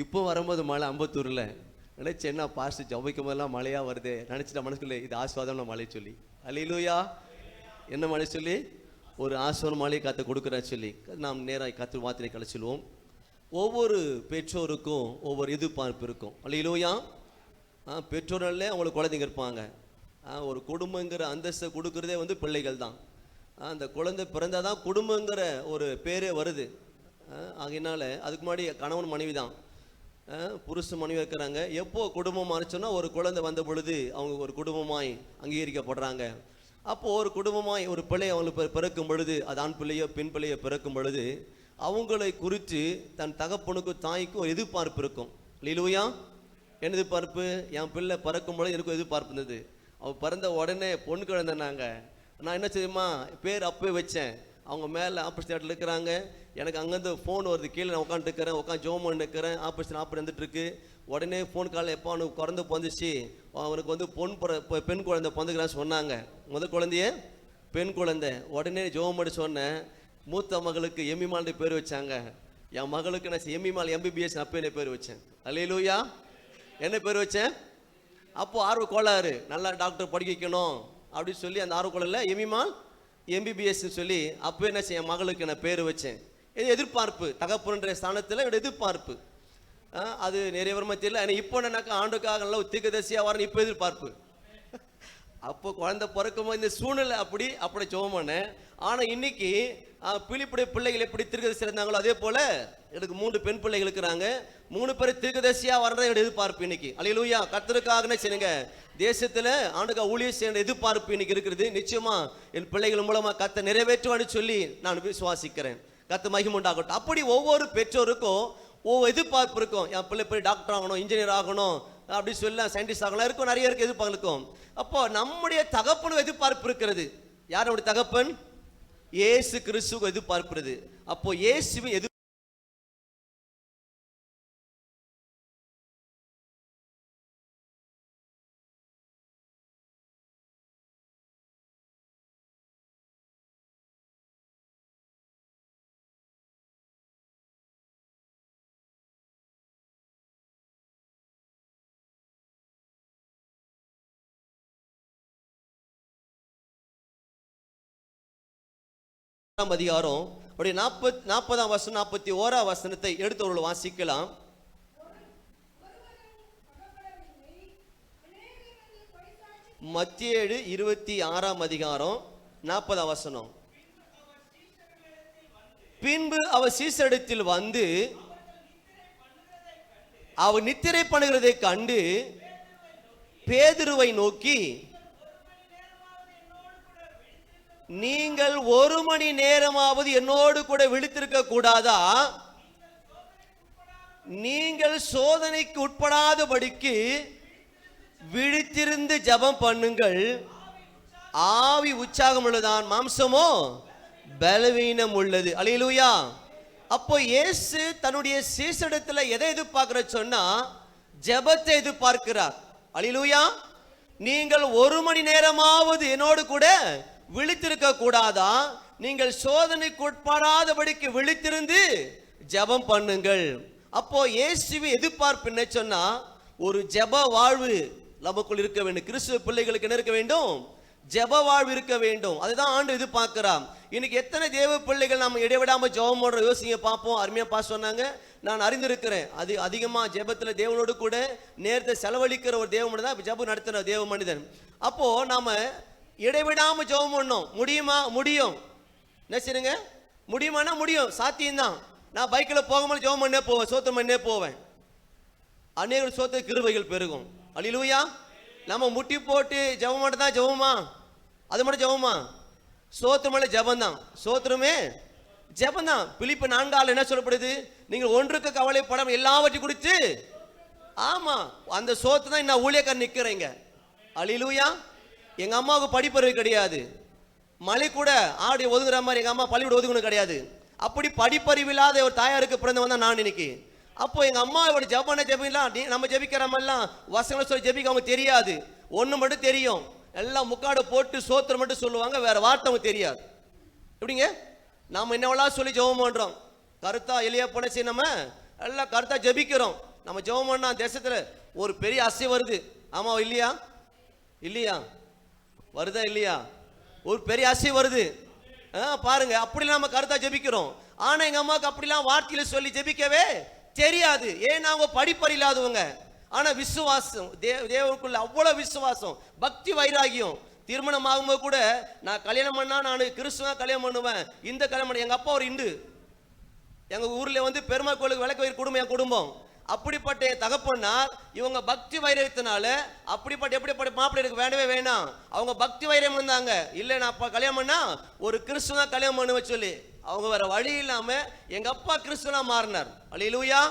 இப்போ வரும்போது மழை அம்பத்தூரில் நினைச்சு என்ன பாஸ்ட் ஜபிக்கும் போதெல்லாம் மழையாக வருது நினச்சிட்ட மனசுக்குள்ள இது ஆஸ்வாதம்னு மழை சொல்லி அல்லேலூயா. என்ன மழை சொல்லி? ஒரு ஆஸ்வாதம் மழையை காற்று கொடுக்குறா சொல்லி நாம் நேராக காற்று வார்த்தையை கழிச்சிடுவோம். ஒவ்வொரு பெற்றோருக்கும் ஒவ்வொரு எதிர்பார்ப்பு இருக்கும் அல்லேலூயா. பெற்றோர்களே அவங்களுக்கு குழந்தைங்க இருப்பாங்க. ஒரு குடும்பங்கிற அந்தஸ்தை கொடுக்குறதே வந்து பிள்ளைகள் தான். அந்த குழந்தை பிறந்தால் தான் குடும்பங்கிற ஒரு பேரே வருது. ஆகையினால அதுக்கு முன்னாடி கணவன் மனைவி தான், புருஷ மனைவி இருக்கிறாங்க. எப்போ குடும்பமாக சொன்னால் ஒரு குழந்தை வந்த பொழுது அவங்க ஒரு குடும்பமாய் அங்கீகரிக்கப்படுறாங்க. அப்போது ஒரு குடும்பமாய் ஒரு பிள்ளை அவங்களுக்கு பிறக்கும் பொழுது, அது ஆண் பிள்ளையோ பெண் பிள்ளையோ பிறக்கும் பொழுது அவங்களை குறித்து தன் தகப்பனுக்கும் தாய்க்கும் ஒரு எதிர்பார்ப்பு இருக்கும் இல்லையா. என்ன எதிர்பார்ப்பு? என் பிள்ளை பிறக்கும் பொழுது எனக்கும் எதிர்பார்ப்பு இருந்தது. அவள் பிறந்த உடனே பொண்ணு குழந்தைனாங்க. நான் என்ன செய்யுமா பேர் அப்போ வச்சேன். அவங்க மேலே ஆப்பரேஷன் தேட்டரில் இருக்கிறாங்க. எனக்கு அங்கேருந்து ஃபோன் வருது, கீழே நான் உட்காந்துருக்கிறேன், உட்காந்து ஜோம் பண்ணிருக்கிறேன், ஆப்பரேஷன் வந்துட்டுருக்கு. உடனே ஃபோன் காலில் எப்போ அவனுக்கு குழந்தை பிறந்துச்சு, அவனுக்கு வந்து பெண் குழந்தை பிறந்துக்கிறான்னு சொன்னாங்க. முதல் குழந்தைய பெண் குழந்தை. உடனே ஜோம் பண்ணி சொன்னேன். மூத்த மகளுக்கு எம்மிமால்னு பேர் வச்சாங்க. என் மகளுக்கு நான் எம்மிமால் MBBS அப்போ என்ன பேர் வச்சேன் அல்லேலூயா. என்ன பேர் வச்சேன்? அப்போது ஆர்வ கோளாறு, நல்லா டாக்டர் படிக்க வைக்கணும் அப்படின்னு சொல்லி அந்த ஆர்வ கோளாறில் எம்மிமால் MBBS சொல்லி அப்போ என்ன செய்ய என் மகளுக்கு நான் பேர் வச்சேன். இது எதிர்பார்ப்பு, தகப்பன்ற ஸ்தானத்தில் என்னோட எதிர்பார்ப்பு. அது நிறைய வரமா தெரியல. ஏன்னா இப்போ என்னன்னாக்கா ஆண்டுக்காக நல்லா தீர்க்கதரிசியாக வரணும் இப்போ எதிர்பார்ப்பு. அப்போ குழந்தை பிறக்கும்போது இந்த சூழ்நிலை அப்படி ஜெபம் பண்ணேன். ஆனால் இன்னைக்கு பிலிப்புடைய பிள்ளைகள் எப்படி தீர்க்கதரிசி இருந்தாங்களோ அதே போல எனக்கு 3 பெண் பிள்ளைகள் இருக்கிறாங்க. 3 பேர் தீர்க்கதரிசியா வர்றதை என்னோட எதிர்பார்ப்பு இன்னைக்கு அல்லேலூயா. கர்த்தருக்காகனே செய்யுங்க. தேசத்துல ஆண்டுக்கா ஊழியம் செய்ய எதிர்பார்ப்பு இன்னைக்கு இருக்கிறது. நிச்சயமா என் பிள்ளைகள் மூலமா கர்த்தர் நிறைவேற்றுவான்னு சொல்லி நான் விசுவாசிக்கிறேன். கர்த்தர் மகிமை உண்டாகட்டும். அப்படி ஒவ்வொரு பெற்றோருக்கும் ஒவ்வொரு எதிர்பார்ப்பு இருக்கும். என் பிள்ளை போய் டாக்டர் ஆகணும், இன்ஜினியர் ஆகணும், அப்படி சொல்லி சயின்டிஸ்ட் ஆகணும் இருக்கும். நிறைய இருக்கு எதிர்பார்ப்பு இருக்கும். அப்போ நம்முடைய தகப்பனு எதிர்பார்ப்பு இருக்கிறது. யார் நம்முடைய தகப்பன்? இயேசு கிறிஸ்துவுக்கு எதிர்பார்க்கிறது. அப்போ இயேசுவின் எதிர் அதிகாரம் 40ஆம் வசனம் 41ஆம் வசனத்தை எடுத்தவர்கள் வாசிக்கலாம். மத்தேயு 26ஆம் அதிகாரம் 40ஆம் வசனம். பின்பு அவர் சீசரிடத்தில் வந்து அவர் நித்திரை பண்ணுகிறதை கண்டு பேதுருவை நோக்கி, நீங்கள் 1 மணி நேரமாவது என்னோடு கூட விழித்திருக்க கூடாதா? நீங்கள் சோதனைக்கு உட்படாதபடிக்கு விழித்திருந்து ஜெபம் பண்ணுங்கள். ஆவி உற்சாகம் உள்ளதான், மாம்சமோ பலவீனம் உள்ளது. அல்லேலூயா. அப்போ இயேசு தன்னுடைய சீசரிடத்தில் எதை எதிர்பார்க்கிற சொன்னா ஜெபத்தை எதிர்பார்க்கிறார். அல்லேலூயா. நீங்கள் 1 மணி நேரமாவது என்னோடு கூட விழித்திருக்க கூடாதா? நீங்கள் சோதனைக்கு உட்படாதபடிக்கு விழித்திருந்து ஜெபம் பண்ணுங்கள். அப்போ இயேசுவின் எதிர்பார்ப்பு என்ன சொன்னா ஒரு ஜெப வாழ்வு நமக்குள் இருக்க வேண்டும். கிறிஸ்துவ பிள்ளைகளுக்கு என்ன இருக்க வேண்டும்? ஜெப வாழ்வு இருக்க வேண்டும். அதுதான் ஆண்டு எதிர்பார்க்கிறான். இன்னைக்கு எத்தனை தேவ பிள்ளைகள் நம்ம இடைவிடாம ஜெபம் பண்ற யோசிங்க பார்ப்போம். அருமையா பாஸ் சொன்னாங்க, நான் அறிந்திருக்கிறேன். அது அதிகமா ஜெபத்துல தேவனோடு கூட நேரத்தை செலவழிக்கிற ஒரு தேவ மனிதன் தான் ஜெபம் நடத்துற தேவ மனிதன். அப்போ நாம இடைவிடாம ஜெபம் பண்ணோம். முடியுமா? முடியும். என்ன செய்யுங்க? முடியுமானா முடியும், சாத்தியம்தான். நான் பைக்கில் போகும்போது ஜெபம் பண்ணே போவேன், சோத்திரம் பண்ணே போவேன். அநேக சோத்திர கிருபைகள் பெருகும். அல்லேலூயா. நம்ம முட்டி போட்டு ஜெபம் மட்டும் தான் ஜெபமா? அது மட்டும் ஜெபமா? சோத்திரமல்ல, ஜெபம் தான். சோத்திரமே ஜெபம் தான். பிலிப்பு 4:6 என்ன சொல்லப்படுது? நீங்கள் ஒன்றுக்கு கவலைப்படாம எல்லாவற்றையும் குறித்து. ஆமா, அந்த சோத்து தான் நான் ஊழியக்காரர் நிக்கிறேங்க. அல்லேலூயா. எங்க அம்மாவுக்கு படிப்பறிவு கிடையாது. மலை கூட ஆடி ஒதுங்குற மாதிரி எங்க அம்மா பள்ளிக்கூட ஒதுங்கணும் கிடையாது. அப்படி படிப்பறிவு இல்லாத ஒரு தாயாருக்கு பிறந்தவன் தான் நான் இன்னைக்கு. அப்போ எங்க அம்மாவோட ஜெபம் ஜெபிக்கலாம் நம்ம ஜெபிக்கிற மாதிரிலாம் வசனங்களை சொல்லி ஜெபிக்க அவங்க தெரியாது. ஒன்று மட்டும் தெரியும், எல்லாம் முக்காடு போட்டு சோத்திரம் மட்டும் சொல்லுவாங்க, வேற வார்த்தை அவங்க தெரியாது. எப்படிங்க? நாம என்னவெல்லாம் சொல்லி ஜெபம் பண்றோம். கருத்தா எளியா போனச்சு நம்ம எல்லாம் கருத்தா ஜெபிக்கிறோம். நம்ம ஜெபம் பண்ணா தேசத்துல ஒரு பெரிய அசை வருது. ஆமா இல்லையா? இல்லையா? வருதா இல்லையா? ஒரு பெரிய அசை வருது. பாருங்க, அப்படிலாம் நம்ம கருத்தா ஜெபிக்கிறோம். ஆனா எங்க அம்மாவுக்கு அப்படிலாம் வார்த்தையில சொல்லி ஜெபிக்கவே தெரியாது. ஏன்னா அவங்க படிப்பறி இல்லாதவங்க. ஆனா விசுவாசம், தேவனுக்குள்ள அவ்வளவு விசுவாசம், பக்தி வைராகியம். திருமணம் ஆகும்போது கூட நான் கல்யாணம் பண்ணா நான் கிறிஸ்துவ கல்யாணம் பண்ணுவேன், இந்த கல்யாணம் பண்ண. எங்க அப்பா ஒரு இந்து. எங்க ஊர்ல வந்து பெருமாள் கோயிலுக்கு விளக்கு வைக்கிற குடும்பம் என் குடும்பம். அப்படிப்பட்ட என் தகப்பனார் இவங்க பக்தி வைரத்தினால அப்படிப்பட்ட எப்படிப்பட்ட மாப்பிள்ளை எனக்கு வேண்டவே வேணாம், அவங்க பக்தி வைரம் இருந்தாங்க. இல்லை நான் அப்பா கல்யாணம் பண்ணா ஒரு கிறிஸ்துவ கல்யாணம் பண்ணுவேன் சொல்லி அவங்க வேற வழி இல்லாம எங்க அப்பா கிறிஸ்துவனா மாறினார். அல்லேலூயா.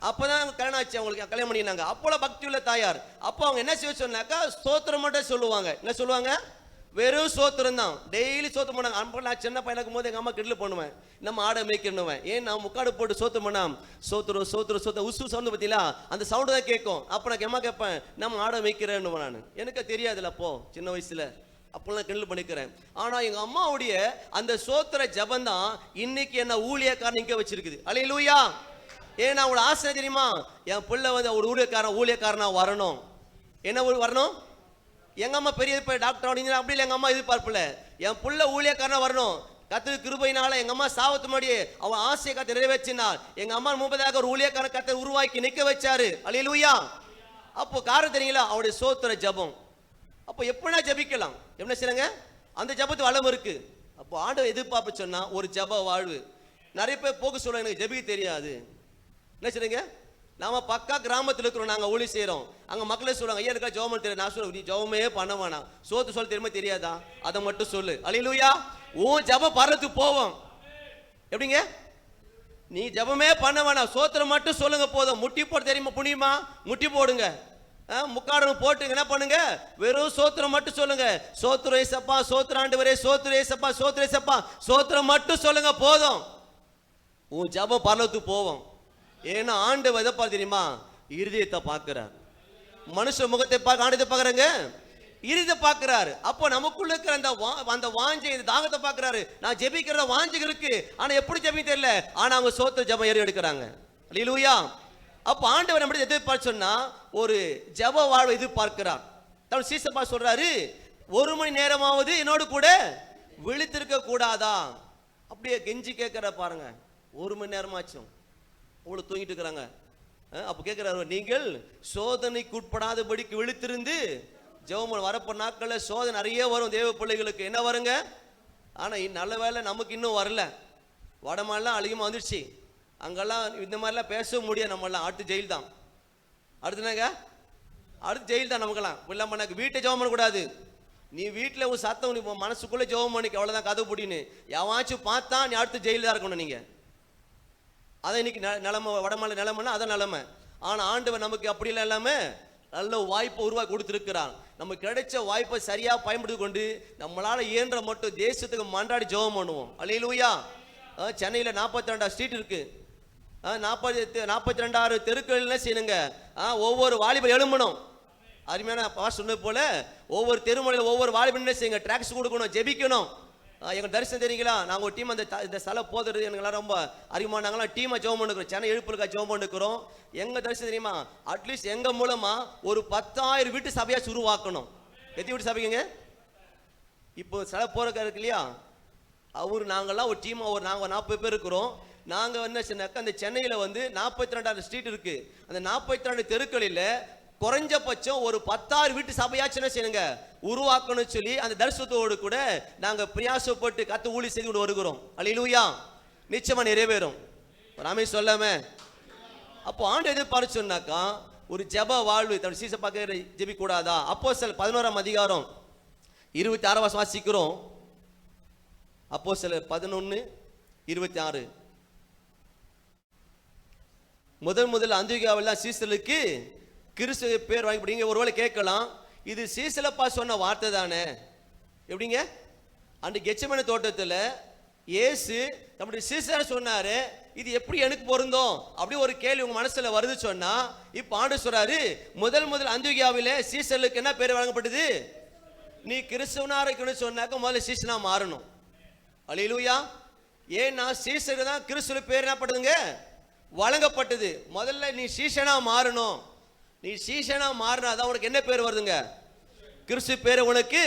அப்பதான் கல்யாணம் ஆச்சு அவங்களுக்கு, கல்யாணம் பண்ணினாங்க. அப்போல பக்தி உள்ள தாயார். அப்போ அவங்க என்ன செய்ய சொன்னாக்கா ஸ்தோத்திரம் மட்டும் சொல்லுவாங்க. என்ன சொல்லுவாங்க? வெறும் சோத்திரம் தான். டெய்லி சோத்திரம் பண்ணாங்க. அப்போ நான் சின்ன பையனுக்கும் போது எங்கள் அம்மா கிண்டல் பண்ணுவேன், நம்ம ஆடை மேய்க்கணுவேன். ஏன் நான் முக்காடு போட்டு சோத்திரம் பண்ணா சோத்திரம் சோத்திரம் சோத்திரம் உசு சவுண்டு பற்றிலா அந்த சவுண்டு தான் கேட்கும். அப்போ நான் அம்மா கேட்பேன், நம்ம ஆடை மேய்க்கிறேன்னு. நான் எனக்கு தெரியாதுல்ல அப்போ சின்ன வயசுல, அப்போல்லாம் கிண்டல் பண்ணிக்கிறேன். ஆனால் எங்கள் அம்மாவுடைய அந்த சோத்திர ஜபம் தான் இன்னைக்கு என்ன ஊழியக்காரன் இங்கே வச்சிருக்குது. அல்லேலூயா. ஏன்னா அவங்களோட ஆசை தெரியுமா? என் பிள்ளை வந்து ஒரு ஊழியக்காரனா வரணும். என்ன வரணும்? எங்க அம்மா பெரிய டாக்டர் அப்படி இல்லை. எங்க அம்மா எதிர்பார்ப்புல என் புள்ள ஊழியக்காரனா வரணும். கர்த்தர் கிருபையினால எங்க அம்மா சாவத்து முன்னாடியே அவன் ஆசையை கர்த்தர் நிறைவேற்றினார். எங்க அம்மா முன்பதாக ஒரு ஊழியக்காரன் கர்த்தர் உருவாக்கி நிக்க வச்சாரு. அல்லேலூயா. அப்போ காரணம் தெரியுங்களா? அவருடைய சோத்திர ஜபம். அப்போ எப்படின்னா ஜபிக்கலாம், என்ன செய்யறாங்க? அந்த ஜபத்து வளம் இருக்கு. அப்போ ஆண்டவர் எதிர்பார்ப்பு சொன்னா ஒரு ஜப வாழ்வு. நிறைய பேர் போக சொல்ல எனக்கு ஜபிக்க தெரியாது. என்ன செய்றீங்க? நாம பக்கா கிராமத்தில் இருக்கிறோம், நாங்கள் ஊழி செய்கிறோம். அங்கே மக்களே சொல்லுவாங்க, ஐயா இருக்கா ஜெபம் தெரியாது. நான் சொல்லுவேன், நீ ஜெபமே பண்ண வேணாம், சோத்து சொல்ல தெரியுமா தெரியாதா, அதை மட்டும் சொல்லு. அல்லேலூயா. உன் ஜெபம் பரத்துக்கு போவோம். எப்படிங்க? நீ ஜெபமே பண்ண வேணாம், சோத்திரம் மட்டும் சொல்லுங்க போதும். முட்டி போட்டு தெரியுமா புனியுமா? முட்டி போடுங்க. முக்காடு போட்டு என்ன பண்ணுங்க? வெறும் சோத்திரம் மட்டும் சொல்லுங்க. சோத்திரம் ஏசப்பா, சோத்திரம் ஆண்டவரே, சோத்திரம் ஏசப்பா, சோத்திரம் ஏசப்பா, சோத்திரம் மட்டும் சொல்லுங்க போதும். உன் ஜெபம் பரத்துக்கு போவோம். ஏன்னா ஆண்டவர் எதை பார்த்து தெரியுமா? இருதயத்தை பார்க்கிறார். மனுஷ முகத்தை பார்க்க ஆண்டவரை பார்க்கறாங்க, இருதயத்தை பார்க்கிறாரு. அப்போ நமக்குள்ள இருக்கிற அந்த வாஞ்சை, இந்த தாகத்தை பார்க்கிறாரு. நான் ஜெபிக்கிறத வாஞ்சை இருக்கு, ஆனா எப்படி ஜெபிக்க தெரியல. ஆனா அவங்க சோத்திர ஜெபம் ஏறி எடுக்கிறாங்க. அல்லேலூயா. அப்ப ஆண்டவர் நம்ம எதிர்பார்த்து சொன்னா ஒரு ஜெப வாழ்வை எதிர்பார்க்கிறார். தமிழ் சீசப்பா சொல்றாரு, 1 மணி நேரமாவது என்னோடு கூட விழித்திருக்க கூடாதா? அப்படியே கெஞ்சி கேட்கிற பாருங்க. 1 மணி நேரமாச்சும் அவ்வளோ தூங்கிட்டு இருக்கிறாங்க. அப்போ கேட்குறாரு, நீங்கள் சோதனைக்கு உட்படாதபடிக்கு விழித்திருந்து ஜெபம் வரப்போ நாட்களில் சோதனை நிறைய வரும் தேவ பிள்ளைகளுக்கு. என்ன வருங்க? ஆனால் நல்ல வேலை நமக்கு இன்னும் வரல. வடமாலாம் அதிகமாக வந்துடுச்சு. அங்கெல்லாம் இந்த மாதிரிலாம் பேசவும் முடியாது. நம்மளாம் அடுத்து ஜெயில் தான். அடுத்துனாங்க அடுத்து ஜெயில் தான் நமக்கெல்லாம். இப்படிலாம் பண்ணாக்க வீட்டை ஜெபம் பண்ணக்கூடாது. நீ வீட்டில் ஒரு சத்தம் நீ மனசுக்குள்ளே ஜெபம் பண்ணிக்க, அவ்வளோதான் கதை பிடின்னு. எவாச்சும் பார்த்தா நீ அடுத்து ஜெயில் தான் இருக்கணும் நீங்கள். அதான் இன்னைக்கு நிலைமை, வடமாலை நிலைமைன்னா அதான் நிலைமை. ஆனால் ஆண்டவர் நமக்கு அப்படிலாம் இல்லாமல் நல்ல வாய்ப்பை உருவாக்கி கொடுத்துருக்கிறான். நமக்கு கிடைச்ச வாய்ப்பை சரியாக பயன்படுத்தி கொண்டு நம்மளால் இயன்ற மட்டும் தேசத்துக்கு மன்றாடி ஜெபம் பண்ணுவோம். அல்லேலூயா. சென்னையில் 42 ஸ்ட்ரீட் இருக்கு. 42 தெருக்கள் என்ன செய்யணுங்க? ஒவ்வொரு வாலிபர் எழும்பணும். அருமையான பாஸ் சொன்னது போல ஒவ்வொரு தெருமுறையில் ஒவ்வொரு வாலிபர் என்ன செய்யுங்க? ட்ராக்ஸ் கொடுக்கணும், ஜெபிக்கணும். எங்கள் தரிசனம் தெரியுங்களா? நாங்கள் ஒரு டீம் இந்த ஸ்தல போதுறது எங்களாம் ரொம்ப அறிமுகம். நாங்களாம் டீமாக ஜெபம் பண்ணிக்கிறோம். சென்னை எழுப்புலுக்காக ஜெபம் பண்ணிக்கிறோம். எங்கள் தரிசனம் தெரியுமா? அட்லீஸ்ட் எங்கள் மூலமாக ஒரு 10,000 வீட்டு சபையாச்சு உருவாக்கணும். எத்தனை வீட்டு சபைங்க? இப்போ ஸ்தல போகிறக்கா இருக்கு இல்லையா? நாங்கள்லாம் ஒரு டீமாக நாங்கள் 40 பேர் இருக்கிறோம். நாங்கள் என்ன சொன்னாக்கா, அந்த சென்னையில் வந்து 42 ஸ்ட்ரீட் இருக்குது. அந்த 42 தெருக்களில் குறைஞ்சபட்சம் ஒரு 10,000 வீட்டு சபையாச்சும் என்ன செய்யணுங்க? உருவாக்கணும்னு சொல்லி அந்த தரிசனத்தோடு கூட நாங்கள் பிரயாசப்பட்டு கத்து ஊழி செய்து கொண்டு வருகிறோம். அல்லேலூயா. நிச்சயமா நிறைவேறும். ராமே சொல்லாம. அப்போ ஆண்டு எதிர்பார்த்து சொன்னாக்கா ஒரு ஜெப வாழ்வு தன் சீச பார்க்க ஜெபிக்க கூடாதா? அப்போஸ்தலர் 11ஆம் அதிகாரம் 26 வாசிக்கிறோம். அப்போஸ்தலர் 11:26. முதல் அந்தியோகியாவில் சீசலுக்கு கிறிஸ்து பேர் வாங்கி படிங்க. ஒருவேளை கேட்கலாம், இது சீசலப்பா சொன்ன வார்த்தை தானே? எப்படிங்க? அன்று கெத்செமனே தோட்டத்தில் இயேசு நம்முடைய சீசர் சொன்னாரு, இது எப்படி எனக்கு பொருந்தும் அப்படி ஒரு கேள்வி உங்க மனசுல வருது சொன்னா, இப்ப ஆண்டு சொல்றாரு, முதல் அந்தியோகியாவிலே சீசலுக்கு என்ன பேர் வழங்கப்பட்டது? நீ கிறிஸ்துவனா இருக்கணும்னு சொன்னாக்க முதல்ல சீசனா மாறணும். அல்லேலூயா. ஏன்னா சீசருக்கு தான் கிறிஸ்துவ பேர் என்ன படுதுங்க? வழங்கப்பட்டது. முதல்ல நீ சீஷனா மாறணும். நீ சீஷனா மாறினாதான் உனக்கு என்ன பேர் வருதுங்க? கிறிஸ்து பேர் உனக்கு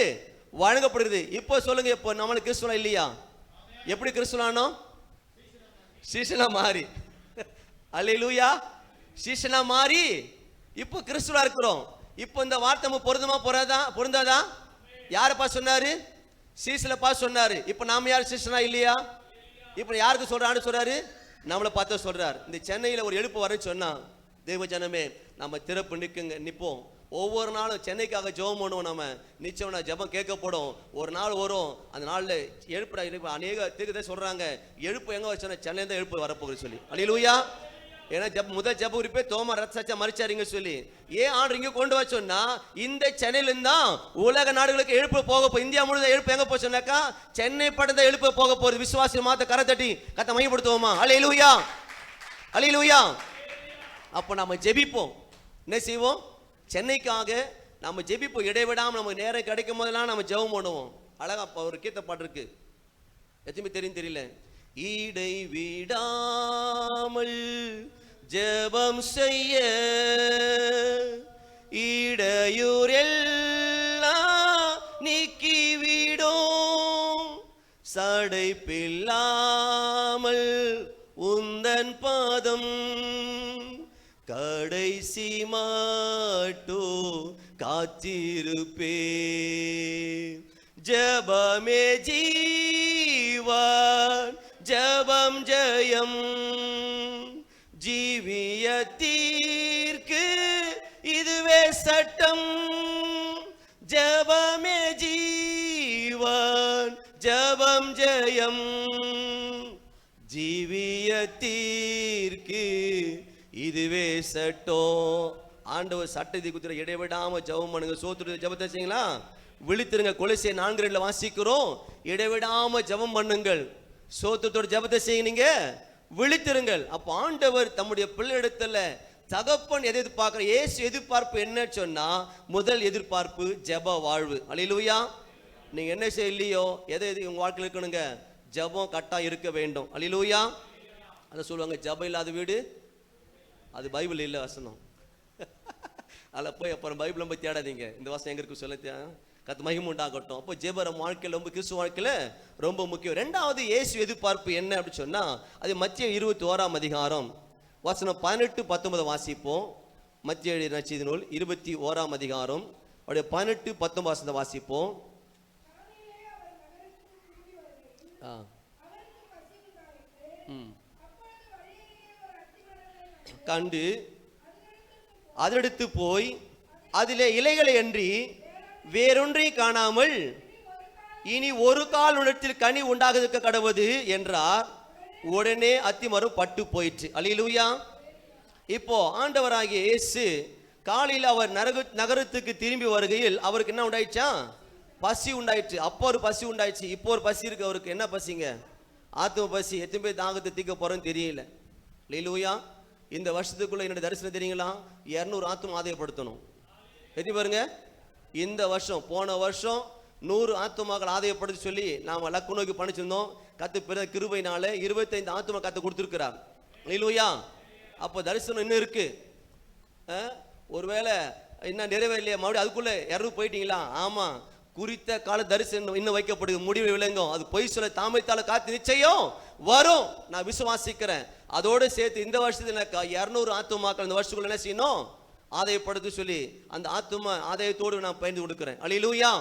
வழங்கப்படுகிறது. இப்போ சொல்லுங்க, இப்போ நம்மளுக்கு கிறிஸ்துவா இல்லையா? எப்படி கிறிஸ்துவானோ? சீஷனா மாறி. அல்லேலூயா. சீஷனா மாறி இப்போ கிறிஸ்துவா இருக்கிறோம். இப்போ இந்த வார்த்தை பொருந்தாதா? யாரப்பா சொன்னாரு? சீசலப்பா சொன்னாரு. இப்போ நாம யார் சீசனா இல்லையா? இப்போ யாருக்கு சொல்றான்னு சொல்றாரு? நம்மளை பார்த்து சொல்றாரு. இந்த சென்னையில் ஒரு எழுப்பு வரேன்னு சொன்னா, தேவ ஜனமே நம்ம திறப்பு நிற்போம். ஒவ்வொரு நாளும் சென்னைக்காக ஜெபம் பண்ணுவோம். நம்ம நிச்சயம் ஜெபம் கேட்கப்படும். ஒரு நாள் வரும், அந்த நாளில் எழுப்பு அநேக தீர்க்கதரிசி சொல்றாங்க, எழுப்பு எங்க வச்சோன்னா சென்னையில் தான் எழுப்பு வரப்போகுது சொல்லி. அல்லேலூயா. ஏன்னா முதல் ஜெப உரிப்பே தோமா ரத்தசாட்சியா மரிச்சாருங்க சொல்லி. ஏன் ஆண்டு இங்க கொண்டு வச்சோம்னா, இந்த சென்னையில இருந்தா உலக நாடுகளுக்கு எழுப்பு போக, இந்தியா முழுவதும் எழுப்பு எங்க போச்சுனாக்கா சென்னை பட்டத எழுப்பு போக போகுது. விசுவாசி மாத்த கரை தட்டி கத்த மையப்படுத்துவோமா? அல்லேலூயா, அல்லேலூயா. அப்போ நம்ம ஜெபிப்போம். என்ன செய்வோம்? சென்னைக்காக நம்ம ஜெபிப்போம். இடைவிடாம நமக்கு நேரம் கிடைக்கும் போதெல்லாம் நம்ம ஜெபம் பண்ணுவோம். அழகா ஒரு கீர்த்த பாட்டு இருக்கு, எத்தனை தெரியும் தெரியல. இடை விடாமல் ஜெபம் செய்ய இடையூரெல்லாம் நீக்கிவிடும், சடைப்பில்லாமல் உந்தன் பாதம் கடைசி மாட்டோ காத்திருப்பே. ஜெபமே ஜீவன், ஜெபம் ஜெயம், ஜீவியத்திற்கு இதுவே சட்டம். ஜெபமே ஜீவன், ஜெபம் ஜெயம், ஜீவியத்திற்கு இதுவே சட்டம். ஆண்டவர் சட்டத்தை குத்துற இடைவிடாம ஜெபம் பண்ணுங்க. சோத்துரு ஜெபத்தை செய்யுங்களா? விழித்திருங்க. கொலைசை 4:2 வாசிக்கிறோம், இடைவிடாம ஜெபம் பண்ணுங்கள். சோத்திரத்தோட ஜெபத்தை செய்யுங்க, விழித்திருங்கள். அப்போ ஆண்டவர் தம்முடைய பிள்ளையிடத்துல தகப்பன் எதை எதிர்பார்க்கிற? இயேசு எதிர்பார்ப்பு என்ன சொன்னா, முதல் எதிர்பார்ப்பு ஜெப வாழ்வு. அல்லேலூயா. நீங்க என்ன செய்யலையோ எதை உங்க வாழ்க்கையில் இருக்கணுங்க? ஜெபம் கட்டாயம் இருக்க வேண்டும். அல்லேலூயா. அதை சொல்லுவாங்க, ஜெபம் இல்லாத வீடு அது பைபிள் இல்லை வசனம். அதில் போய் அப்புறம் பைபிளை போய் தேடாதீங்க. இந்த வசனம் எங்க இருக்கு சொல்ல கத்து மகிமை உண்டாகட்டும். அப்போ ஜெபம் வாழ்க்கையில் ரொம்ப கிறிஸ்துவ வாழ்க்கையில் ரொம்ப முக்கியம். ரெண்டாவது இயேசு எதிர்பார்ப்பு என்ன அப்படின்னு சொன்னா, அது மத்திய 21ஆம் அதிகாரம் வசனம் 18-19 வாசிப்போம். மத்திய நற்செய்தி நூல் 21ஆம் அதிகாரம் 18-19 வாசிப்போம். கண்டு அதெடுத்து போய் அதிலே இலைகளை அன்றி வேறொன்றை காணாமல் இனி ஒரு கால் உணர்த்தில் கனி உண்டாக கடவுது என்றார். உடனே அத்திமரம் பட்டு போயிற்று. அல்லேலூயா. இப்போ ஆண்டவராகிய இயேசு காலையில் அவர் நகரத்துக்கு திரும்பி வருகையில் அவருக்கு என்ன உண்டாயிடுச்சா? பசி உண்டாயிடுச்சு. அப்போ ஒரு பசி உண்டாயிடுச்சு. இப்போ ஒரு பசி இருக்கு அவருக்கு. என்ன பசிங்க? ஆத்ம பசி. எத்தனை பேர் தாகத்தை தீர்க்க போறோன்னு தெரியல. அல்லேலூயா. இந்த வருஷத்துக்குள்ள என்னோட தரிசனம் தெரியுங்களா? 200 ஆத்மா ஆதாயப்படுத்தணும். எத்தி பாருங்க, இந்த வருஷம் போன வருஷம் 100 ஆத்மாக்கள் ஆதாயப்படுத்தி சொல்லி நாம லக்கு நோக்கி பண்ணிச்சிருந்தோம். கத்து பிற கிருபையினால 25 ஆத்மா கத்து கொடுத்துருக்கிறார். அல்லேலூயா. அப்போ தரிசனம் இன்னும் இருக்கு. ஒருவேளை இன்னும் நிறைவேறலையே, மறுபடியும் அதுக்குள்ள 200 போயிட்டீங்களா? ஆமா, குறித்த கால தரிசனம் இன்னும் வைக்கப்படுது. முடிவு விளங்கும். அது பொய் சொல்ல தாமதித்தால காத்து நிச்சயம் வரும். நான் விசுவாசிக்கிறேன். அதோடு சேர்த்து இந்த வருஷத்துல 200 ஆத்துமாக்கள் இந்த வருஷத்துக்குள்ள என்ன செய்யணும்? ஆதாயப்படுத்து சொல்லி அந்த ஆத்துமா ஆதாயத்தோடு நான் பயந்து கொடுக்கிறேன். அல்லேலூயா.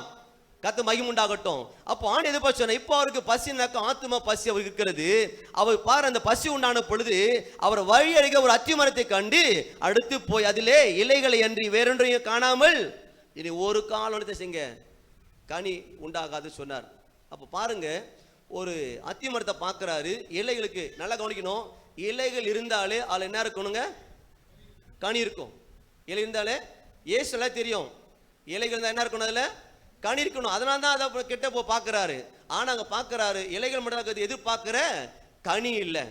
கத்த மகிமை உண்டாகட்டும். அப்போ ஆண்டு எது பச்சோன்னா, இப்போ அவருக்கு பசினாக்க ஆத்துமா பசி அவருக்கு இருக்கிறது. அவர் பாரு, அந்த பசி உண்டான பொழுது அவர் வழி அருகே ஒரு அத்திமரத்தை கண்டு அடுத்து போய் அதிலே இலைகளை அன்றி வேறொன்றையும் காணாமல் இனி ஒரு காலத்தை செய்ங்க கனி உண்டாகாது சொன்னார். அப்போ பாருங்க, ஒரு அத்திமரத்தை பார்க்கிறாரு. இலைகளுக்கு நல்லா கவனிக்கணும். இலைகள் இருந்தாலே அதில் என்ன இருக்கணுங்க? கனி இருக்கும். இலை இருந்தாலே ஏசு எல்லாம் தெரியும். இலைகள் இருந்தால் என்ன இருக்கணும்? அதில் கனி இருக்கணும். அதனால தான் அதை கிட்ட போய் பார்க்குறாரு. ஆனால் அங்கே பார்க்குறாரு இலைகள் மட்டும் எதிர்பார்க்குற கனி இல்லை.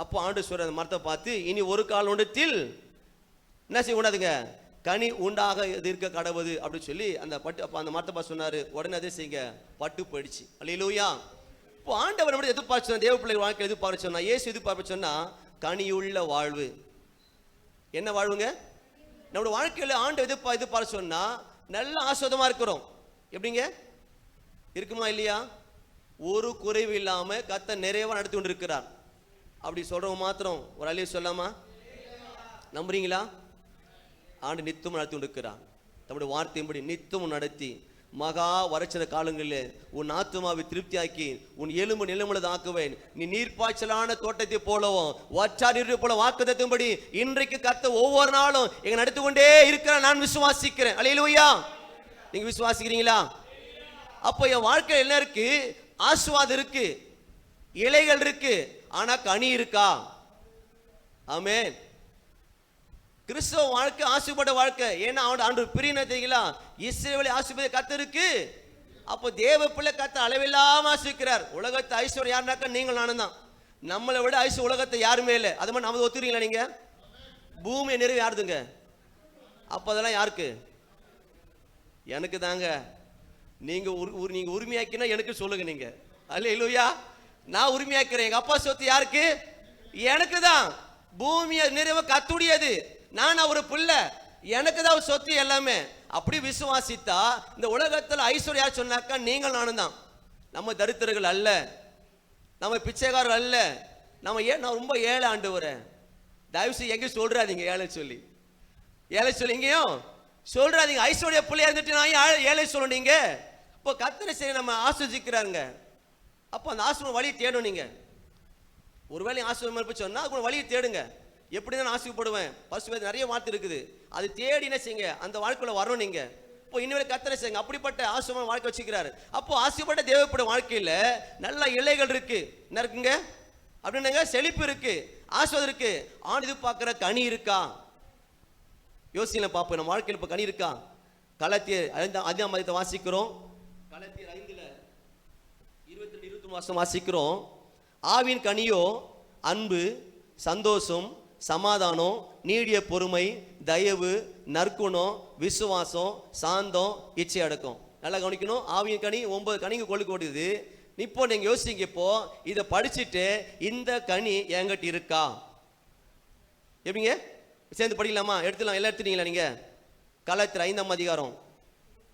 அப்போ ஆண்டு சொல்ற அந்த மரத்தை பார்த்து, இனி ஒரு கால் ஒன்றத்தில் என்ன செய்ய கூடாதுங்க? கனி உண்டாக இருக்க கடவுது அப்படின்னு சொல்லி அந்த பட்டு அப்போ அந்த மரத்தை பார்த்து சொன்னார். உடனே அதே செய்யுங்க, பட்டு போயிடுச்சு. அல்லேலூயா. இப்போ ஆண்டவர் மட்டும் எதிர்பார்த்து சொன்னா, தேவ பிள்ளை வாழ்க்கையில் எதிர்பார்க்க சொன்னா, ஏசு எதிர்பார்க்க சொன்னா, கனியுள்ள வாழ்வு. என்ன வாழ்வுங்க? நம்முடைய வாழ்க்கையில் ஆண்டு எதிர்பார்த்து சொன்னா நல்ல ஆஸ்வாதமா இருக்கிறோம். எப்படிங்க இருக்குமா இல்லையா? ஒரு குறைவு இல்லாம கர்த்தர் நிறைவா நடத்தி கொண்டு இருக்கிறார். அப்படி சொல்றவங்க மாத்திரம் ஒரு அழிய சொல்லாமா? நம்புறீங்களா? ஆண்டு நித்தமும் நடத்தி கொண்டு இருக்கிறார். நம்முடைய வார்த்தையின்படி நித்தமும் நடத்தி மகா வறட்சிற காலங்களில் உன் ஆத்துமாவை திருப்தியாக்கி உன் எலும்பு நிலமுள்ளது ஆக்குவேன். நீ நீர்ப்பாய்ச்சலான தோட்டத்தை போலவும் வற்றார் நீர் போல வாக்குத்தத்தின்படி இன்றைக்கு கர்த்தர் ஒவ்வொரு நாளும் எங்க நடத்தி கொண்டே இருக்கிற நான் விசுவாசிக்கிறேன். அல்லேலூயா. நீங்க விசுவாசிக்கிறீங்களா? அப்போ என் வாழ்க்கை என்ன இருக்கு? ஆசீர்வாதம் இருக்கு, இலைகள் இருக்கு, ஆனா கனி இருக்கா? ஆமென். கிறிஸ்தவ வாழ்க்கை ஆசீர்வாத வாழ்க்கை. ஏன்னா ஆண்டு பிரியனை தெரியுங்களா? இஸ்ரவேலை ஆசீர்வாத கர்த்தருக்கு. அப்போ தேவ பிள்ளை கர்த்தர் அளவில்லாம ஆசீர்வதிக்கிறார். உலகத்தை ஐஸ்வர்யம் யாருனாக்கா நீங்கள் நானும் தான். நம்மளை விட ஐஸ்வர்ய உலகத்தை யாருமே இல்லை. அது மாதிரி நம்ம ஒத்துறீங்களா? நீங்க பூமியை நிறைவு யாருதுங்க? அப்போ அதெல்லாம் யாருக்கு? எனக்கு தாங்க. நீங்க நீங்க உரிமையாக்கினா எனக்கு சொல்லுங்க. நீங்க அல்லேலூயா. நான் உரிமையாக்கிறேன். எங்க அப்பா சொத்து யாருக்கு? எனக்கு தான். பூமியை நிறைவு கர்த்தருடையது. நான் ஒரு பிள்ளை, எனக்கு தான் சொத்து எல்லாமே. அப்படி விசுவாசித்தா இந்த உலகத்தில் ஐஸ்வர்யா சொன்னாக்கா நீங்கள் நானும் தான். நம்ம தரித்திரர்கள் அல்ல, நம்ம பிச்சைக்காரர் அல்ல. நான் ரொம்ப ஏழை ஆண்டவரே. தயவு செய்து எங்கேயும் சொல்றாதீங்க ஏழை சொல்லி. ஏழை சொல்லி எங்கேயும் சொல்றாதீங்க. ஐஸ்வர்யா பிள்ளையா இருந்துட்டு நான் ஏழை சொல்லணுங்க. இப்போ கர்த்தரை சரி நம்ம ஆஸ்வதிக்கிறாங்க. அப்போ அந்த ஆசிர்வாதம் வழியை தேடும். நீங்க ஒருவேளை ஆசீர்வாதம் சொன்னா அதுக்கு வழியை தேடுங்க. எப்படி தான் ஆசீர்வப்படுவேன்? பசுவேத நிறைய வார்த்தை இருக்குது. அது தேடி என்ன செய்யுங்க, அந்த வாழ்க்கையில வரணும். நீங்க இப்போ இன்னொரு கர்த்தரை செய்யுங்க. அப்படிப்பட்ட ஆசீர்வாதமான வாழ்க்கை வச்சுக்கிறாரு. அப்போ ஆசீர்வாத தேவைப்படும் வாழ்க்கையில நல்ல இலைகள் இருக்கு. என்ன இருக்குங்க அப்படின்னாங்க? செழிப்பு இருக்கு, ஆசீர்வாதம் இருக்கு. ஆண்டு இது பார்க்குற கனி இருக்கா? யோசிக்கல பார்ப்போம். நம்ம வாழ்க்கையில் இப்போ கனி இருக்கா? கலாத்தியர் 5ஆம் அதிகாரத்தை வாசிக்கிறோம். கலாத்தியர் 5:22-23 வாசிக்கிறோம். ஆவின் கனியோ அன்பு, சந்தோஷம், சமாதானம், நீடிய பொறுமை, தயவு, நற்குணம், விசுவாசம், சாந்தம், இச்சை அடக்கம். நல்லா கவனிக்கணும். ஆவியின் கனி 9 கனிங்க கொள்ளுக்கோடுது. இப்போ நீங்க யோசிங்க. இப்போ இதை படிச்சுட்டு இந்த கனி என்கிட்ட இருக்கா? எப்படிங்க சேர்ந்து படிக்கலாமா? எடுத்துலாம். எல்லாம் எடுத்துட்டீங்களா? நீங்க கலாத்தியர் 5ஆம் அதிகாரம்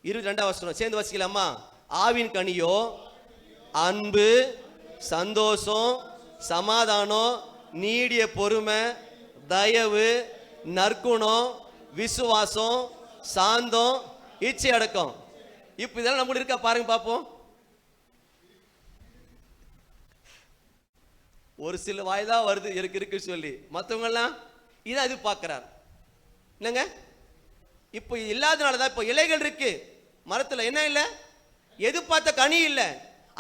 22ஆம் வசனம் சேர்ந்து வாசிக்கலாமா? ஆவின் கனியோ அன்பு, சந்தோஷம், சமாதானம், நீடிய பொறுமை, தயவு, நற்குணம், விசுவாசம், சாந்தம், இச்சை அடக்கம். இப்ப இதெல்லாம் நம்மளுக்கு இருக்கா பாருங்க பார்ப்போம். ஒரு சில வாய்தான் வருது இருக்கு சொல்லி, மற்றவங்க எல்லாம் இதான் இது பார்க்கிறார். என்னங்க இப்போ இல்லாதனாலதான் இப்போ இலைகள் இருக்கு மரத்துல. என்ன இல்லை? எதிர்பார்த்த கனி இல்லை,